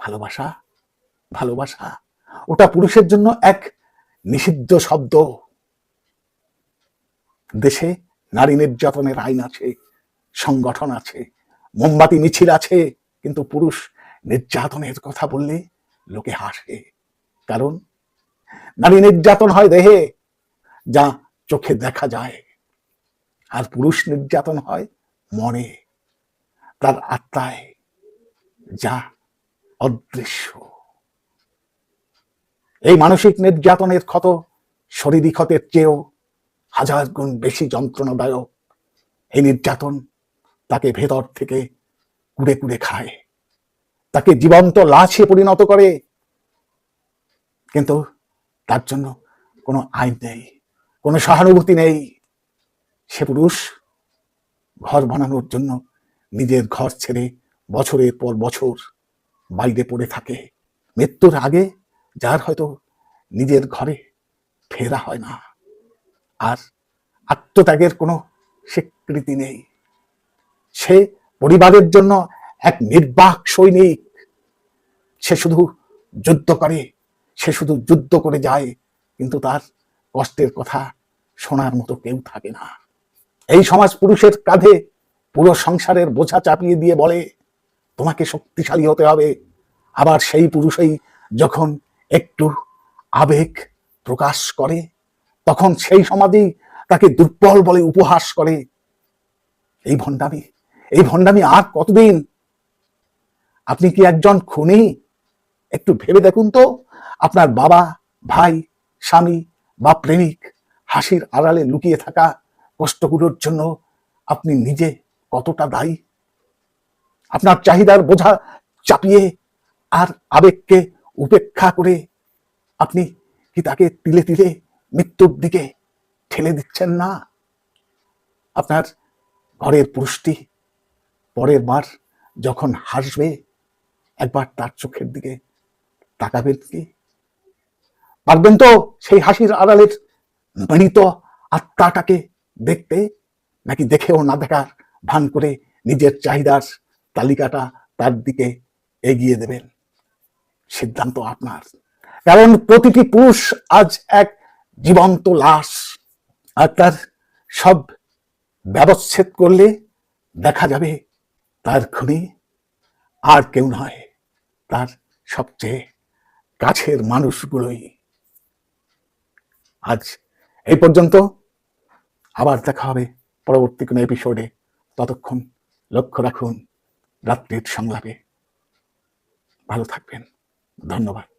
ভালোবাসা, ভালোবাসা ওটা পুরুষের জন্য এক নিষিদ্ধ শব্দ। দেশে নারী নির্যাতনের আইন আছে, সংগঠন আছে, মোমবাতি মিছিল আছে, কিন্তু পুরুষ নির্যাতনের কথা বললে লোকে হাসে। কারণ নারী নির্যাতন হয় দেহে, যা চোখে দেখা যায়, আর পুরুষ নির্যাতন হয় মনে, তার আত্মায়, যা অদৃশ্য। এই মানসিক নির্যাতনের ক্ষত শরীরী ক্ষতের চেয়েও হাজার গুণ বেশি যন্ত্রণাদায়ক। এই নির্যাতন তাকে ভেতর থেকে কুড়ে কুড়ে খায়, তাকে জীবন্ত লাশে পরিণত করে। কিন্তু তার জন্য কোনো আইন নেই, কোনো সহানুভূতি নেই। সে পুরুষ ঘর বানানোর জন্য নিজের ঘর ছেড়ে বছরের পর বছর বাইরে পড়ে থাকে। মৃত্যুর আগে যার হয়তো নিজের ঘরে ফেরা হয় না, আর আত্মত্যাগের কোনো স্বীকৃতি নেই। সে পরিবারের জন্য এক নির্বাক সৈনিক। সে শুধু যুদ্ধ করে, সে শুধু যুদ্ধ করে যায়, কিন্তু তার কষ্টের কথা শোনার মতো কেউ থাকে না। এই সমাজ পুরুষের কাঁধে পুরো সংসারের বোঝা চাপিয়ে দিয়ে বলে, তোমাকে শক্তিশালী হতে হবে। আবার সেই পুরুষই যখন একটু আবেগ প্রকাশ করে, তখন সেই সমাজেই তাকে দুর্বল বলে উপহাস করে। এই ভণ্ডামি আর কতদিন? আপনি কি একজন খুনি? একটু ভেবে দেখুন তো, আপনার বাবা, ভাই, স্বামী বা প্রেমিক হাসির আড়ালে লুকিয়ে থাকা কষ্টগুলোর জন্য আপনি নিজে কতটা দায়ী? আপনার চাহিদার বোঝা চাপিয়ে আর আবেগকে উপেক্ষা করে আপনি কি তাকে তিলে তিলে মৃত্যুর দিকে ঠেলে দিচ্ছেন না? আপনার ঘরের পুরুষটি পরের বার যখন হাসবে, একবার তার চোখের দিকে তাকাবেন কি? পারবেন তো সেই হাসির আড়ালের মৃত আত্মাটাকে দেখতে? নাকি দেখেও না দেখার ভান করে নিজের চাহিদার তালিকাটা তার দিকে এগিয়ে দেবেন? সিদ্ধান্ত আপনার। কারণ প্রতিটি পুরুষ আজ এক জীবন্ত লাশ, আর তার সব ব্যবচ্ছেদ করলে দেখা যাবে তার খুনি আর কেউ নয়, তার সবচেয়ে কাছের মানুষগুলোই। আজ এই পর্যন্ত, আবার দেখা হবে পরবর্তী কোনো এপিসোডে। ততক্ষণ লক্ষ্য রাখুন রাত্রির সংলাপে। ভালো থাকবেন, ধন্যবাদ।